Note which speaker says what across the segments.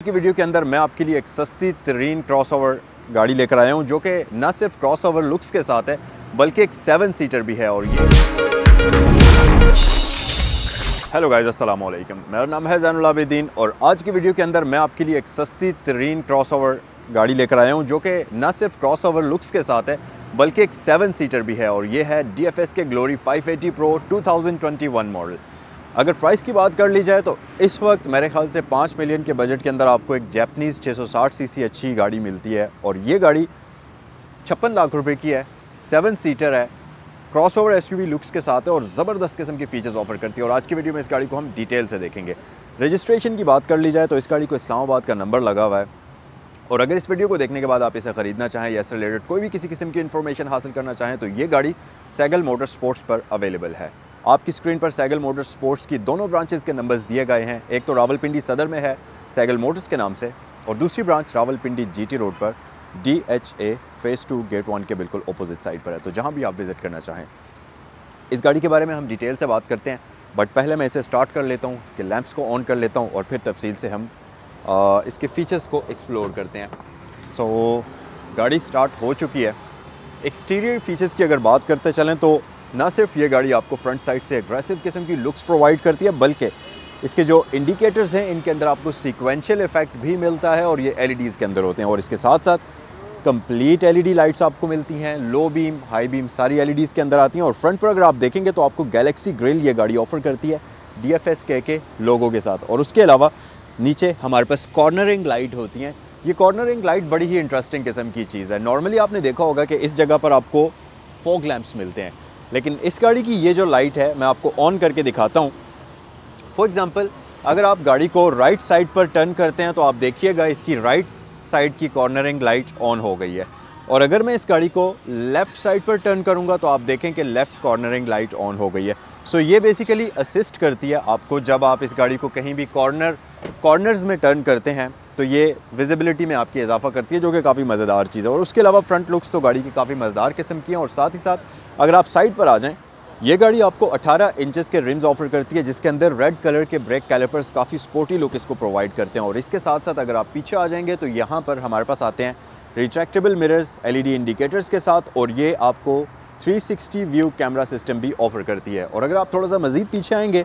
Speaker 1: की वीडियो के अंदर मैं आपके लिए एक सस्ती तरीन क्रॉसओवर गाड़ी लेकर आया हूं जो कि न सिर्फ क्रॉसओवर लुक्स के साथ है बल्कि एक 7 सीटर भी है। और ये हेलो गाइस, अस्सलाम वालेकुम। मेरा नाम है ज़ैनुल आबिदीन और आज की वीडियो के अंदर मैं आपके लिए एक सस्ती तरीन क्रॉसओवर गाड़ी लेकर आया हूं जो कि न सिर्फ क्रॉसओवर लुक्स के साथ है बल्कि एक 7 सीटर भी है। और ये है DFS के ग्लोरी 580 प्रो 2021 मॉडल। अगर प्राइस की बात कर ली जाए तो इस वक्त मेरे ख्याल से 5 मिलियन के बजट के अंदर आपको एक जैपनीज़ 660 सीसी अच्छी गाड़ी मिलती है। और ये गाड़ी 56 लाख रुपए की है, 7 सीटर है, क्रॉसओवर SUV लुक्स के साथ है और ज़बरदस्त किस्म के फीचर्स ऑफर करती है। और आज की वीडियो में इस गाड़ी को हम डिटेल से देखेंगे। रजिस्ट्रेशन की बात कर ली जाए तो इस गाड़ी को इस्लामाबाद का नंबर लगा हुआ है। और अगर इस वीडियो को देखने के बाद आप इसे ख़रीदना चाहें या इससे रिलेटेड कोई भी किसी किस्म की इन्फॉर्मेशन हासिल करना चाहें तो ये गाड़ी सैगल मोटर स्पोर्ट्स पर अवेलेबल है। आपकी स्क्रीन पर सैगल मोटर स्पोर्ट्स की दोनों ब्रांचेस के नंबर्स दिए गए हैं। एक तो रावलपिंडी सदर में है सैगल मोटर्स के नाम से और दूसरी ब्रांच रावलपिंडी GT रोड पर DHA फेज़ 2 गेट 1 के बिल्कुल अपोजिट साइड पर है। तो जहाँ भी आप विज़िट करना चाहें। इस गाड़ी के बारे में हम डिटेल से बात करते हैं, बट पहले मैं इसे स्टार्ट कर लेता हूँ, इसके लैंप्स को ऑन कर लेता हूँ और फिर तफसील से हम इसके फ़ीचर्स को एक्सप्लोर करते हैं। सो गाड़ी स्टार्ट हो चुकी है। एक्सटीरियर फीचर्स की अगर बात करते चलें तो ना सिर्फ ये गाड़ी आपको फ्रंट साइड से एग्रेसिव किस्म की लुक्स प्रोवाइड करती है बल्कि इसके जो इंडिकेटर्स हैं इनके अंदर आपको सीक्वेंशियल इफेक्ट भी मिलता है और ये LEDs के अंदर होते हैं। और इसके साथ साथ कंप्लीट LED लाइट्स आपको मिलती हैं, लो बीम हाई बीम सारी LEDs के अंदर आती हैं। और फ्रंट पर अगर आप देखेंगे तो आपको गैलेक्सी ग्रिल ये गाड़ी ऑफर करती है DFS के लोगो के साथ। और उसके अलावा नीचे हमारे पास कॉर्नरिंग लाइट होती हैं। ये कॉर्नरिंग लाइट बड़ी ही इंटरेस्टिंग किस्म की चीज़ है। नॉर्मली आपने देखा होगा कि इस जगह पर आपको फॉग लैंप्स मिलते हैं, लेकिन इस गाड़ी की ये जो लाइट है मैं आपको ऑन करके दिखाता हूँ। फॉर एग्ज़ाम्पल अगर आप गाड़ी को राइट साइड पर टर्न करते हैं तो आप देखिएगा इसकी राइट साइड की कॉर्नरिंग लाइट ऑन हो गई है। और अगर मैं इस गाड़ी को लेफ़्ट साइड पर टर्न करूँगा तो आप देखें कि लेफ़्ट कॉर्नरिंग लाइट ऑन हो गई है। सो ये बेसिकली असिस्ट करती है आपको जब आप इस गाड़ी को कहीं भी कॉर्नर्स में टर्न करते हैं तो ये विजिबिलिटी में आपकी इजाफा करती है, जो कि काफ़ी मज़ेदार चीज़ है। और उसके अलावा फ्रंट लुक्स तो गाड़ी की काफ़ी मज़ेदार किस्म की हैं। और साथ ही साथ अगर आप साइड पर आ जाएं, ये गाड़ी आपको 18 इंचेस के रिम्स ऑफर करती है जिसके अंदर रेड कलर के ब्रेक कैलिपर्स काफ़ी स्पोर्टी लुक इसको प्रोवाइड करते हैं। और इसके साथ साथ अगर आप पीछे आ जाएंगे तो यहाँ पर हमारे पास आते हैं रिट्रैक्टेबल मिरर्स LED इंडिकेटर्स के साथ और ये आपको 360 व्यू कैमरा सिस्टम भी ऑफर करती है। और अगर आप थोड़ा सा मज़ीद पीछे आएंगे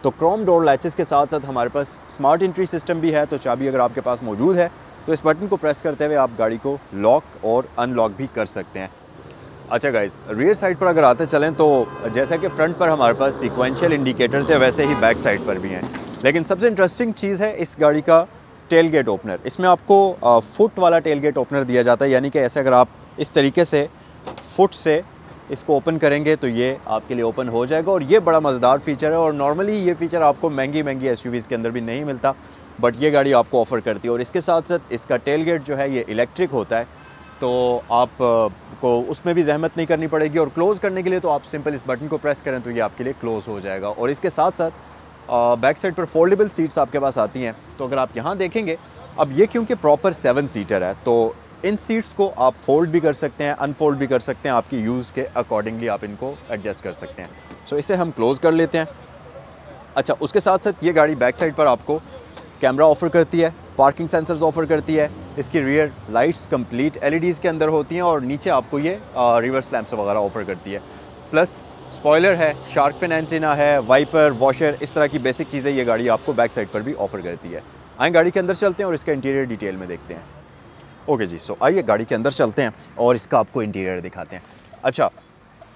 Speaker 1: तो क्रोम डोर लैचेस के साथ साथ हमारे पास स्मार्ट एंट्री सिस्टम भी है। तो चाबी अगर आपके पास मौजूद है तो इस बटन को प्रेस करते हुए आप गाड़ी को लॉक और अनलॉक भी कर सकते हैं। अच्छा गाइस, रियर साइड पर अगर आते चलें तो जैसा कि फ्रंट पर हमारे पास सीक्वेंशियल इंडिकेटर थे वैसे ही बैक साइड पर भी हैं। लेकिन सबसे इंटरेस्टिंग चीज़ है इस गाड़ी का टेल गेट ओपनर। इसमें आपको फुट वाला टेल गेट ओपनर दिया जाता है, यानी कि ऐसे अगर आप इस तरीके से फुट से इसको ओपन करेंगे तो ये आपके लिए ओपन हो जाएगा। और ये बड़ा मज़ेदार फीचर है और नॉर्मली ये फ़ीचर आपको महंगी SUVs के अंदर भी नहीं मिलता, बट ये गाड़ी आपको ऑफ़र करती है। और इसके साथ साथ इसका टेल गेट जो है ये इलेक्ट्रिक होता है, तो आप को उसमें भी जहमत नहीं करनी पड़ेगी। और क्लोज़ करने के लिए तो आप सिंपल इस बटन को प्रेस करें तो ये आपके लिए क्लोज़ हो जाएगा। और इसके साथ साथ बैक साइड पर फोल्डेबल सीट्स आपके पास आती हैं। तो अगर आप यहाँ देखेंगे, अब ये क्योंकि प्रॉपर 7 सीटर है तो इन सीट्स को आप फोल्ड भी कर सकते हैं, अनफोल्ड भी कर सकते हैं, आपकी यूज़ के अकॉर्डिंगली आप इनको एडजस्ट कर सकते हैं। सो इसे हम क्लोज़ कर लेते हैं। अच्छा, उसके साथ साथ ये गाड़ी बैक साइड पर आपको कैमरा ऑफ़र करती है, पार्किंग सेंसर्स ऑफ़र करती है, इसकी रियर लाइट्स कंप्लीट LEDs के अंदर होती हैं और नीचे आपको ये रिवर्स लैंप्स वगैरह ऑफ़र करती है। प्लस स्पॉयलर है, शार्क फिन एंटीना है, वाइपर, वॉशर, इस तरह की बेसिक चीज़ें ये गाड़ी आपको बैक साइड पर भी ऑफ़र करती है। आइए गाड़ी के अंदर चलते हैं और इसका इंटीरियर डिटेल में देखते हैं। ओके जी, सो आइए गाड़ी के अंदर चलते हैं और इसका आपको इंटीरियर दिखाते हैं। अच्छा,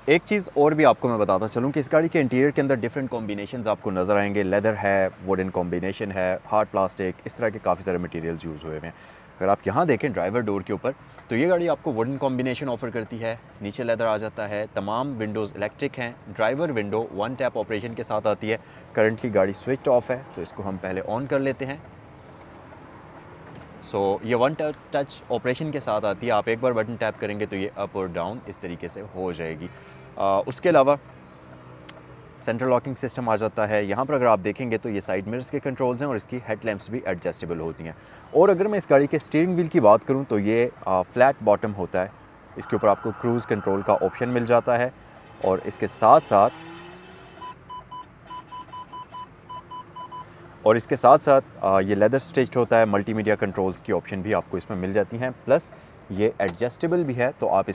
Speaker 1: एक चीज़ और भी आपको मैं बताता चलूँ कि इस गाड़ी के इंटीरियर के अंदर डिफरेंट कॉम्बिनेशंस आपको नज़र आएंगे। लेदर है, वुडन कॉम्बिनेशन है, हार्ड प्लास्टिक, इस तरह के काफ़ी सारे मटेरियल्स यूज़ हुए हैं। अगर आप यहाँ देखें ड्राइवर डोर के ऊपर तो ये गाड़ी आपको वुडन कॉम्बिनेशन ऑफ़र करती है, नीचे लेदर आ जाता है, तमाम विंडोज़ इलेक्ट्रिक हैं, ड्राइवर विंडो 1 टैप ऑपरेशन के साथ आती है। करंटली गाड़ी स्विच ऑफ है तो इसको हम पहले ऑन कर लेते हैं। सो ये 1 टच ऑपरेशन के साथ आती है, आप एक बार बटन टैप करेंगे तो ये अप और डाउन इस तरीके से हो जाएगी। उसके अलावा सेंट्रल लॉकिंग सिस्टम आ जाता है। यहाँ पर अगर आप देखेंगे तो ये साइड मिरर्स के कंट्रोल्स हैं और इसकी हेडलैम्प्स भी एडजस्टेबल होती हैं। और अगर मैं इस गाड़ी के स्टीयरिंग व्हील की बात करूँ तो ये फ्लैट बॉटम होता है, इसके ऊपर आपको क्रूज़ कंट्रोल का ऑप्शन मिल जाता है। और इसके साथ साथ और इसके साथ साथ ये लेदर स्टिच्ड होता है। मल्टीमीडिया कंट्रोल्स की ऑप्शन भी आपको इसमें मिल जाती हैं, प्लस ये एडजस्टेबल भी है, तो आप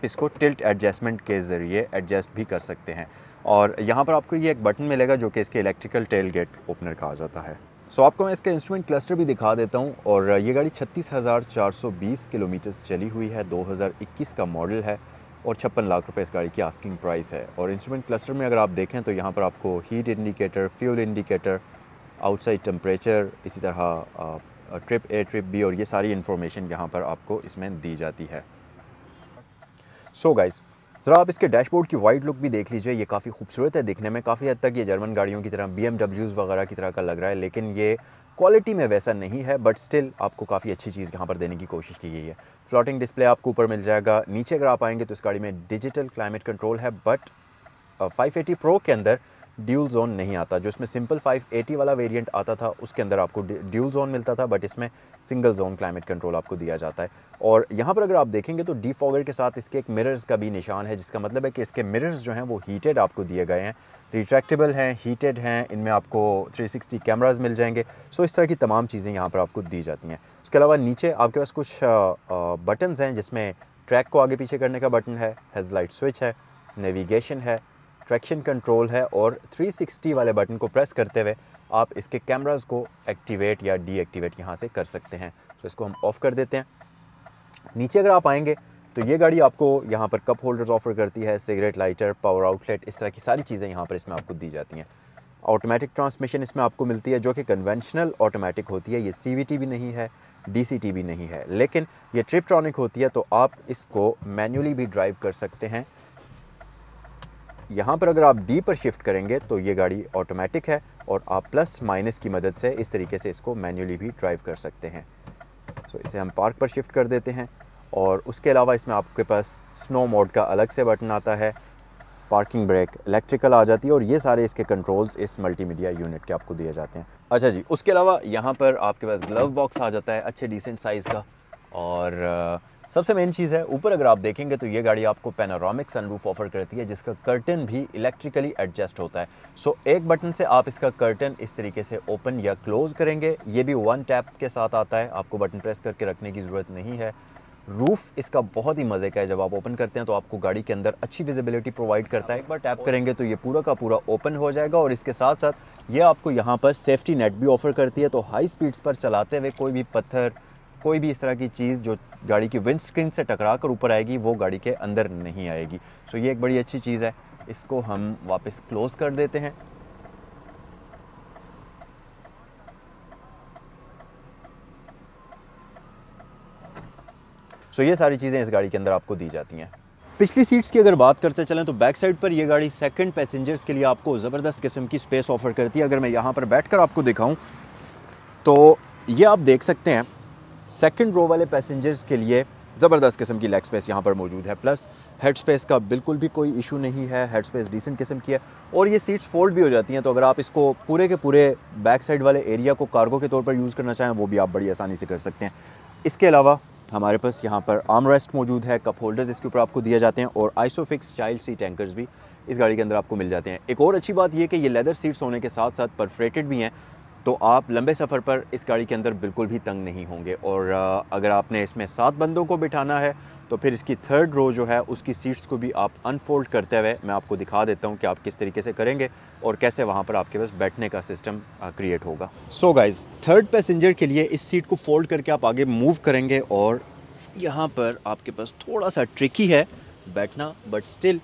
Speaker 1: इसको टिल्ट एडजस्टमेंट के ज़रिए एडजस्ट भी कर सकते हैं। और यहाँ पर आपको ये एक बटन मिलेगा जो कि इसके इलेक्ट्रिकल टेल गेट ओपनर कहा जाता है। सो आपको मैं इसका इंस्ट्रूमेंट क्लस्टर भी दिखा देता हूँ। और ये गाड़ी 36,420 किलोमीटर चली हुई है, 2021 का मॉडल है और 56 लाख रुपए इस गाड़ी की आस्किंग प्राइस है। और इंस्ट्रूमेंट क्लस्टर में अगर आप देखें तो यहाँ पर आपको heat indicator, fuel indicator, outside temperature, इसी तरह ट्रिप ए ट्रिप बी और ये सारी इन्फॉर्मेशन यहाँ पर आपको इसमें दी जाती है। सो गाइस, ज़रा आप इसके डैशबोर्ड की वाइड लुक भी देख लीजिए। ये काफ़ी खूबसूरत है दिखने में, काफ़ी हद तक ये जर्मन गाड़ियों की तरह BMWs वगैरह की तरह का लग रहा है, लेकिन ये क्वालिटी में वैसा नहीं है, बट स्टिल आपको काफ़ी अच्छी चीज़ यहाँ पर देने की कोशिश की गई है। फ्लोटिंग डिस्प्ले आपको ऊपर मिल जाएगा। नीचे अगर आप आएंगे तो इस गाड़ी में डिजिटल क्लाइमेट कंट्रोल है, बट 580 प्रो के अंदर ड्यूल जोन नहीं आता। जो इसमें सिंपल 580 वाला वेरिएंट आता था उसके अंदर आपको ड्यूल जोन मिलता था, बट इसमें सिंगल जोन क्लाइमेट कंट्रोल आपको दिया जाता है। और यहाँ पर अगर आप देखेंगे तो डीफॉगर के साथ इसके एक मिरर्स का भी निशान है, जिसका मतलब है कि इसके मिरर्स जो हैं वो हीटेड आपको दिए गए हैं, रिट्रैक्टेबल हैं, हीटेड हैं, इनमें आपको 360 कैमराज मिल जाएंगे। सो इस तरह की तमाम चीज़ें यहाँ पर आपको दी जाती हैं। उसके अलावा नीचे आपके पास कुछ बटन्स हैं, जिसमें ट्रैक को आगे पीछे करने का बटन है, हेडलाइट स्विच है, नेविगेशन है, ट्रैक्शन कंट्रोल है और 360 वाले बटन को प्रेस करते हुए आप इसके कैमरास को एक्टिवेट या डीएक्टिवेट यहाँ से कर सकते हैं। तो इसको हम ऑफ़ कर देते हैं। नीचे अगर आप आएंगे तो ये गाड़ी आपको यहाँ पर कप होल्डर्स ऑफ़र करती है, सिगरेट लाइटर, पावर आउटलेट, इस तरह की सारी चीज़ें यहाँ पर इसमें आपको दी जाती हैं। ऑटोमेटिक ट्रांसमिशन इसमें आपको मिलती है, जो कि कन्वेंशनल ऑटोमेटिक होती है। ये CVT भी नहीं है, DCT भी नहीं है, लेकिन ये ट्रिपट्रॉनिक होती है, तो आप इसको मैन्युअली भी ड्राइव कर सकते हैं। यहाँ पर अगर आप D पर शिफ्ट करेंगे तो ये गाड़ी ऑटोमेटिक है और आप प्लस माइनस की मदद से इस तरीके से इसको मैन्युअली भी ड्राइव कर सकते हैं। सो इसे हम पार्क पर शिफ्ट कर देते हैं। और उसके अलावा इसमें आपके पास स्नो मोड का अलग से बटन आता है, पार्किंग ब्रेक इलेक्ट्रिकल आ जाती है और ये सारे इसके कंट्रोल्स इस मल्टीमीडिया यूनिट के आपको दिए जाते हैं। अच्छा जी, उसके अलावा यहाँ पर आपके पास ग्लव बॉक्स आ जाता है अच्छे डिसेंट साइज़ का। और सबसे मेन चीज़ है, ऊपर अगर आप देखेंगे तो ये गाड़ी आपको पैनोरामिक सनरूफ ऑफर करती है, जिसका कर्टन भी इलेक्ट्रिकली एडजस्ट होता है। सो एक बटन से आप इसका कर्टन इस तरीके से ओपन या क्लोज़ करेंगे। ये भी 1 टैप के साथ आता है, आपको बटन प्रेस करके रखने की ज़रूरत नहीं है। रूफ़ इसका बहुत ही मज़े का है, जब आप ओपन करते हैं तो आपको गाड़ी के अंदर अच्छी विजिबिलिटी प्रोवाइड करता है। एक बार टैप करेंगे तो ये पूरा का पूरा ओपन हो जाएगा। और इसके साथ साथ ये आपको यहाँ पर सेफ्टी नेट भी ऑफ़र करती है, तो हाई स्पीड्स पर चलाते हुए कोई भी पत्थर, कोई भी इस तरह की चीज़ जो गाड़ी की विंड स्क्रीन से टकरा कर ऊपर आएगी वो गाड़ी के अंदर नहीं आएगी। सो ये एक बड़ी अच्छी चीज़ है। इसको हम वापस क्लोज़ कर देते हैं। सो ये सारी चीज़ें इस गाड़ी के अंदर आपको दी जाती हैं। पिछली सीट्स की अगर बात करते चलें तो बैक साइड पर ये गाड़ी सेकंड पैसेंजर्स के लिए आपको ज़बरदस्त किस्म की स्पेस ऑफ़र करती है। अगर मैं यहाँ पर बैठकर आपको दिखाऊं तो ये आप देख सकते हैं, सेकंड रो वाले पैसेंजर्स के लिए ज़बरदस्त किस्म की लेग स्पेस यहाँ पर मौजूद है। प्लस हेड स्पेस का बिल्कुल भी कोई इशू नहीं है, हेड स्पेस डिसेंट किस्म की है और ये सीट्स फोल्ड भी हो जाती हैं। तो अगर आप इसको पूरे के पूरे बैक साइड वाले एरिया को कार्गो के तौर पर यूज़ करना चाहें वो भी आप बड़ी आसानी से कर सकते हैं। इसके अलावा हमारे पास यहाँ पर आर्म रेस्ट मौजूद है, कप होल्डर्स इसके ऊपर आपको दिए जाते हैं और आइसोफिक्स चाइल्ड सीट एंकर्स भी इस गाड़ी के अंदर आपको मिल जाते हैं। एक और अच्छी बात यह कि ये लेदर सीट्स होने के साथ साथ परफोरेटेड भी हैं, तो आप लंबे सफ़र पर इस गाड़ी के अंदर बिल्कुल भी तंग नहीं होंगे। और अगर आपने इसमें 7 बंदों को बिठाना है तो फिर इसकी थर्ड रो जो है उसकी सीट्स को भी आप अनफोल्ड करते हुए मैं आपको दिखा देता हूँ कि आप किस तरीके से करेंगे और कैसे वहाँ पर आपके पास बैठने का सिस्टम क्रिएट होगा। सो गाइज़, थर्ड पैसेंजर के लिए इस सीट को फोल्ड करके आप आगे मूव करेंगे और यहाँ पर आपके पास थोड़ा सा ट्रिकी है बैठना, बट स्टिल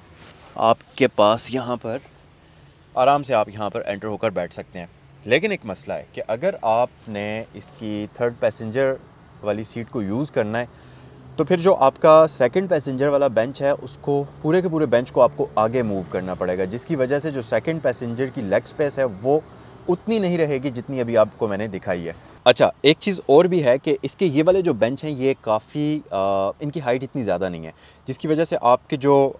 Speaker 1: आपके पास यहाँ पर आराम से आप यहाँ पर एंटर होकर बैठ सकते हैं। लेकिन एक मसला है कि अगर आपने इसकी थर्ड पैसेंजर वाली सीट को यूज़ करना है तो फिर जो आपका सेकंड पैसेंजर वाला बेंच है उसको पूरे के पूरे बेंच को आपको आगे मूव करना पड़ेगा, जिसकी वजह से जो सेकंड पैसेंजर की लेग स्पेस है वो उतनी नहीं रहेगी जितनी अभी आपको मैंने दिखाई है। अच्छा, एक चीज़ और भी है कि इसके ये वाले जो बेंच हैं ये काफ़ी इनकी हाइट इतनी ज़्यादा नहीं है, जिसकी वजह से आपके जो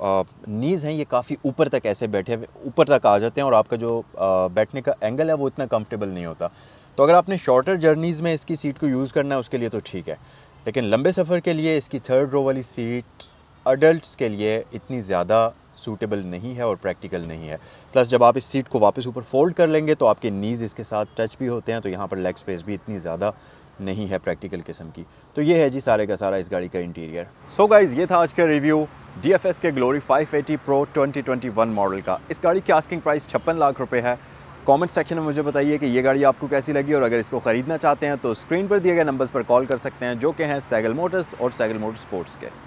Speaker 1: नीज़ हैं ये काफ़ी ऊपर तक ऐसे बैठे हुए ऊपर तक आ जाते हैं और आपका जो बैठने का एंगल है वो इतना कंफर्टेबल नहीं होता। तो अगर आपने शॉर्टर जर्नीज़ में इसकी सीट को यूज़ करना है उसके लिए तो ठीक है, लेकिन लंबे सफ़र के लिए इसकी थर्ड रो वाली सीट अडल्ट्स के लिए इतनी ज़्यादा सूटेबल नहीं है और प्रैक्टिकल नहीं है। प्लस जब आप इस सीट को वापस ऊपर फोल्ड कर लेंगे तो आपके नीज़ इसके साथ टच भी होते हैं, तो यहाँ पर लेग स्पेस भी इतनी ज़्यादा नहीं है प्रैक्टिकल किस्म की। तो ये है जी सारे का सारा इस गाड़ी का इंटीरियर। सो गाइज़, ये था आज का रिव्यू DFS के ग्लोरी 580 Pro 2021 मॉडल का। इस गाड़ी की आस्किंग प्राइस 56 लाख रुपए है। कमेंट सेक्शन में मुझे बताइए कि ये गाड़ी आपको कैसी लगी, और अगर इसको ख़रीदना चाहते हैं तो स्क्रीन पर दिए गए नंबर्स पर कॉल कर सकते हैं, जो कि हैं सैगल मोटर्स और सैगल मोटर स्पोर्ट्स के।